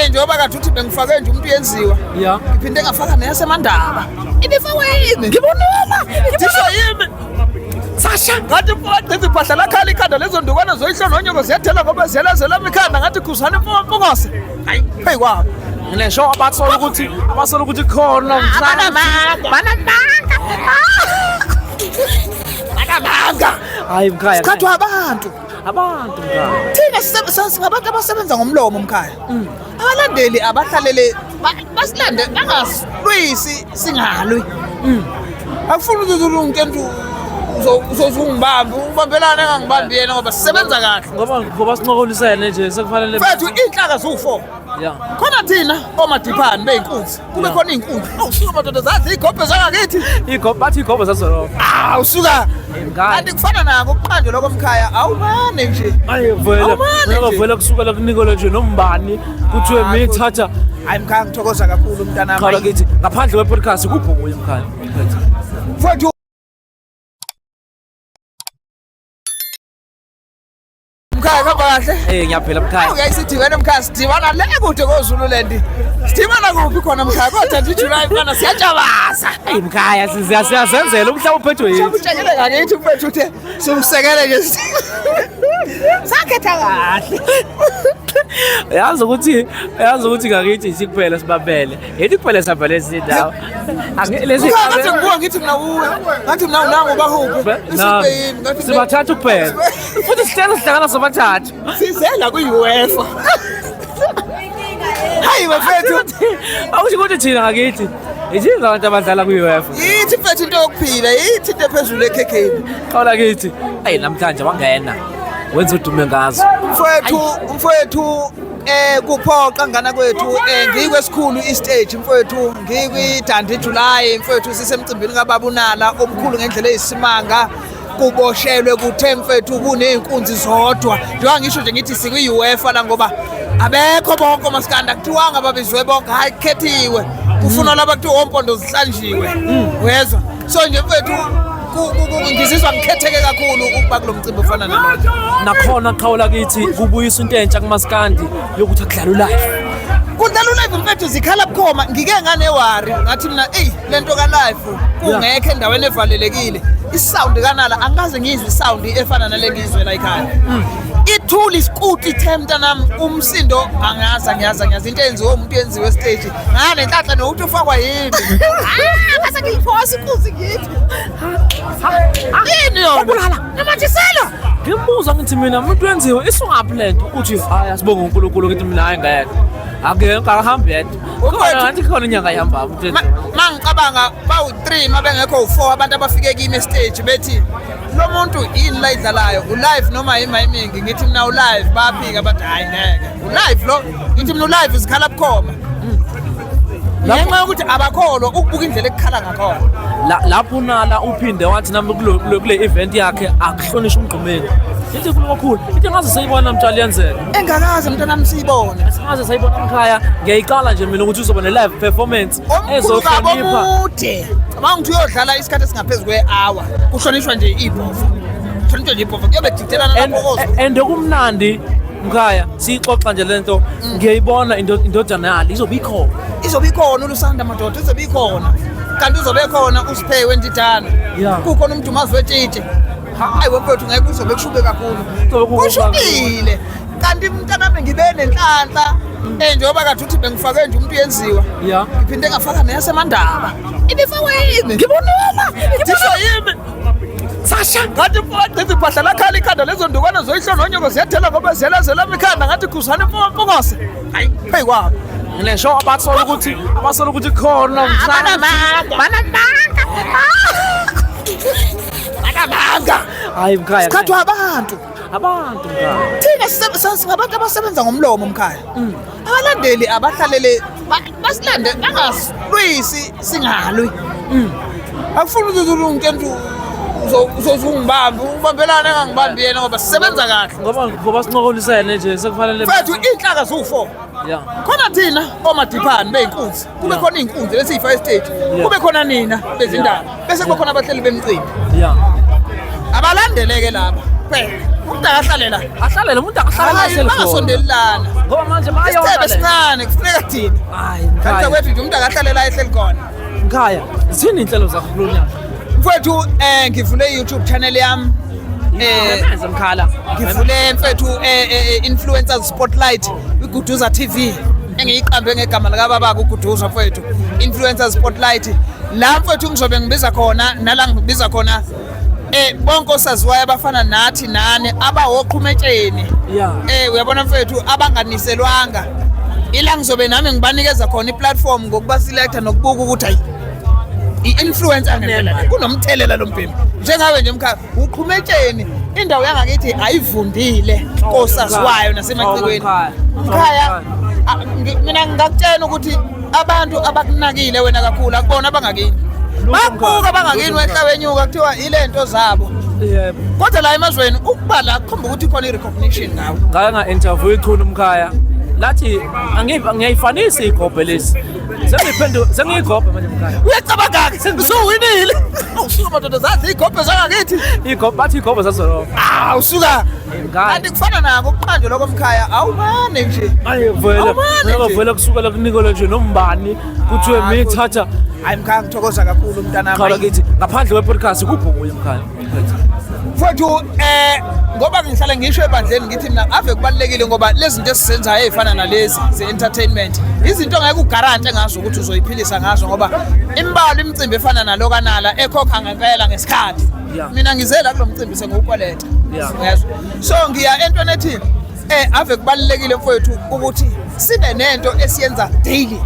njengoba kade uthi bengifake nje umuntu yenziwa. Yeah. Ngiphinde ngafaka neyasemandaba. Ibifakwe yini? Ngibonela. Thisho yimi. Sasha, ngathi mfowethu iphahla lakhala ikhanda lezo ndukwana zoyihlo nonyoko ziyathela ngoba ziyalazela imikhanda ngathi khuzana impongose. Hayi, hey kwabo. Nginesho abasola ukuthi khona Banamanga. hayi mkhaya Sikhathwa abantu. mkhaya Thina singabantu abasebenza ngomlomo mkhaya. Abalandeli abahlalele basilande bangasilwisi singalwi. Akufuni uzulunke ntu uzozungibamba ubambelana engangibambi yena ngoba sisebenza kahle. ngoba sincokolisene nje sekufanele Mfethu inhlaka zu4. yeah Khona thina omadipani beyinkunzi. Kube khona inkunzi. Awusuka madoda zathi igobhe zangakithi. bathi igobho sasolo Usuka. mkhaya Kanti kufana nako ukuqanjwa lokho mkhaya awumane nje. vele kusukela kunikolo nje nombani kuthiwe mithatha Hayi mkhaya ngithokoza kakhulu mntanami. khala kithi ngaphandle kwe-podcast kupho kuye mkhaya Mfethu mkhaya khamba kahle. ngiyaphela mkhaya Uyayisithi wena mkhaya sidibana le kude koZululand. Sidibana kuphi khona mkhaya kodwa nje July mfana siyajabaza. mkhaya siyazenzela umhlaba uphethwe yini Utshekele ngakithi mfethu uthe simsekele nje. Sakhetha kahle. yazi ukuthi ngakithi sikuphela sibabele yethi kuphela sabhale izindawo Ngathi ngibuka ngithi mina uwe. Ngathi mina unango bahuphi. Isibheyini ngathi sibathathu kuphela futhi sihlala sihlangana sobathathu sizela ku-UEFA. Hayi bafethu. awusho ukuthi thina ngakithi yithi abantu abadlala kwi-UEFA Yithi mfethu into yokuphila, yithi into ephezulu ekhekheni. qala kithi namhlanje wangena wenza udume ngazo Mfowethu kuphoqa ngana kwethu ngikwesikhulu istage mfowethu ngikwi-Dandi July mfowethu sisemcimbini kaBabunala omkhulu ngendlela eyisimanga kuboshelwe kuthe mfowethu kuneyinkunzi zodwa njengoba ngisho nje ngithi sikwi-UEFA la ngoba abekho bonke omasikanda kuthiwanga babizwe bonke hayi khethiwe kufuna laba kuthiwa ompondo zihlanjiwe wezwa so nje mfowethu ngizizwa ngikhetheke kakhulu ukuba kulo mcimbi ofana nalo nakhona qhawula kithi kubuyisa into entsha kumaskandi yokuthi akudlala live kudlala live mfethu zikhala bukhoma ngike nganewari ngathi mina lento ka live kungekho endaweni evalelekile isound kanala angaze ngizwe isound efana nale ngizwe la ekhaya ithuli isikuti tempta nami umsindo angaza into enziwe umuntu yenziwe stage ngane enhlanhla nokuthi ufakwa yini base ngiyiphosa inkunzi ngithi yini yona Babulala namathisela ngimbuza ngithi mina umuntu wenziwe isungaphi lento uthi hayi asibonge uNkulunkulu ngithi mina hayi ngeke akahambi yedwa khona ngathi khona inyanga ihamba mangicabanga bawu3 mabengekho u4 abantu abafike kimi stage bethi lo muntu yini la idlalayo ulive noma imayimingi ngithi mina ulive baphika bathi hayi ngeke ulive lo ngithi mina ulive izikhala bukhoma ngenxa yokuthi abakholwa ukubuka indlela ekukhala ngakhona lapho nala uphinde wathi nami kule event yakhe akuhlonishwa umgqumeni yithi kulo kakhulu into ngaze sayibona mtshali yenzeka engakaze mntanami siyibone singaze sayibona mkhaya ngiyayiqala nje mina ukuthi uzoba ne-live performance ezohlonipha mude abangithi uyodlala isikhathi esingaphezulu kwe-hour kuhlonishwa nje ibhofu kuhlonishwa nje ibhofu kuyobe kudidilana lapho and kumnandi mkhaya siyixoxa nje lento ngiyayibona indodana yalo izobe ikhona ulusanda madoda izobe ikhona kanti uzobe khona uSiphe Wendidana kukhona umuntu mazwetshitshe hayi wemfowethu ngeke uzobe kushube kakhulu kushubile kanti mntanami ngibe nenhlanhla njengoba kade uthi bengifake nje umuntu yenziwa ngiphinde ngafaka neyasemandaba ibifakwe yini ngibonela thisho yimi Sasha ngathi mfowethu iphahla lakhala ikhanda lezo ndukwana zoyihlo nonyoko ziyathela ngoba ziyalazela imikhanda ngathi khuzana impongose hayi hey kwabo nginesho abasola ukuthi khona banamanga hayi mkhaya sikhathwa abantu mkhaya thina singabantu abasebenza ngomlomo mkhaya abalandeli abahlalele basilande bangasilwisi singalwi akufuni uzulunke ntu uzozungibamba ubambelana engangibambi yena ngoba sisebenza kahle ngoba sincokolisene nje sekufanele mfethu inhlaka zu4 khona thina omadipani beyinkunzi kube khona inkunzi lesiyifaka stage kube khona nina bezindaba bese kube khona abahleli bemicimbi abalandeleke lapha kuphela umuntu akahlalela ahlalela umuntu akahlalela ehleli khona bangasondelana ngoba manje isithebe sincane kufuneka thini hayi kanti Mkhaya kwethu nje umuntu akahlalela ehleli khona Mkhaya zini inhlelo zakho kulo nyaka mfowethu ngivule i-YouTube channel yami menze Mkhala ngivule mfethu influencers spotlight kwiGuduza TV engiyiqambe ngegama lika babaka uGuduza mfethu influencers spotlight la mfethu ngizobe ngibiza khona nala ngibiza khona bonke osaziwayo abafana nathi nani abawoqhumetsheni uyabona mfethu abanganiselwanga ila ngizobe nami ngibanikeza khona iplatform ngokuba selector nokubuka ukuthi hayi i-influencer ngempela kunomthelela lo mpimbi njengawe nje Mkhaya uqhumetsheni indawo yangakithi ayivundile kosaziwayo nasemacikweni Mkhaya mina ngingakutshela ukuthi abantu abakunakile wena kakhulu akubona abangakini bakubuka bangakini wehlawenyuka kuthiwa ilento zabo yebo kodwa la emazweni ukubala kukhomba ukuthi khona i-recognition ngawo ngake nga-interview ikhulu Mkhaya lathi ngiyayifanisa igobhe lesi sengiyigobhe manje Mkhaya uyacabanga-ke usuwinile usuka madoda zazi igobhe zangakithi bathi igobhe zazolonke usuka kanti kufana nako ukuqanjwa lokho Mkhaya awumane nje vele kusukela kunikole nje nombani kuthiwe mithatha hayi Mkhaya ngithokoza kakhulu mntanami qala kithi ngaphandle kwe-podcast kubhukuye Mkhaya mfowethu ngoba ngihlala ngisho ebandleni ngithi mina ave kubalulekile ngoba lezi zinto esizenzayo ezifana nalezi ze-entertainment izinto ngeke ugarante ngazo ukuthi uzoyiphilisa ngazo ngoba imbalo imicimbi efana nalokanala ekhokha ngempela ngesikhathi mina ngizela kulo mcimbi sengiwukweleta uyezwa so ngiya entweni ethi ave kubalulekile mfowethu ukuthi sibe nento esiyenza daily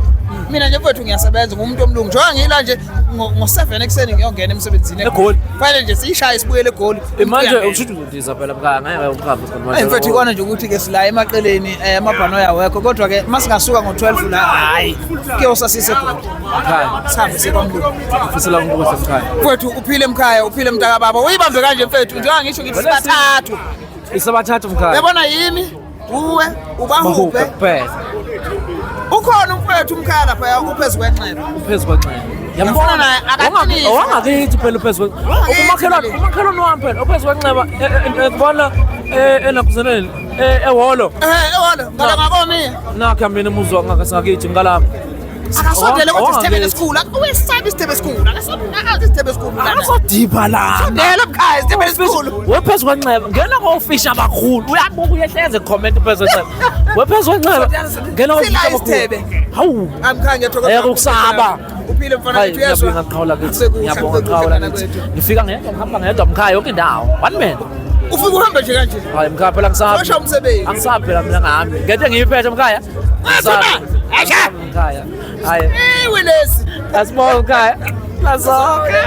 mina nje mfowethu ngiyasebenza ngumuntu omlungu njengoba ngila nje ngo7 ekseni ngiyongena emsebenzini egoli fanele nje siyishaye sibuyele egoli manje ushuthi uzotiza phela Mkhaya ngeke umkhambi manje mfowethu ikona nje ukuthi ke sila emaqeleni amabhano yawekho kodwa ke masingasuka ngo12 la hayi kuyosasise egoli Mkhaya sihambe sekwamlungu ufisela ukubuza Mkhaya mfowethu uphile Mkhaya uphile mntaka baba uyibambe kanje mfowethu njengoba ngisho ngithi sibathathu isabathathu Mkhaya uyabona yimi uwe ubahuphe ukhona umfowethu Mkhaya lapha uphezu kwenxeba yambona naye akaqinisa wangakithi phela uphezu umakhelwane wami phela uphezu kwenxeba kubona enakuzeneni ehholo ngala ngakomiya nakho mina umuzwa ngakithi ngalapha akasondele ukuthi isithebe esikhulu uwesabi isithebe esikhulu isithebe esikhulu akasodiba la sondela Mkhaya isithebe esikhulu wephezu kwenxeba ngena kofisha abakhulu uyabuka uyehleze comment uphezu kwenxeba wephezu kwenxeba ngena kofisha abakhulu hawu Mkhaya ngiyathokoza ukusaba uphile mfana wethu yezwa ngiyaqhawula kithi ngiyabonga ngifika ngihamba ngedwa Mkhaya yonke indawo one man ufika uhambe nje kanje hayi Mkhaya phela Washa umsebenzi angisabi phela mina ngahambi ngeke ngiyiphethe Mkhaya Mkhaya hayi welesi asibonga Mkhaya lazonke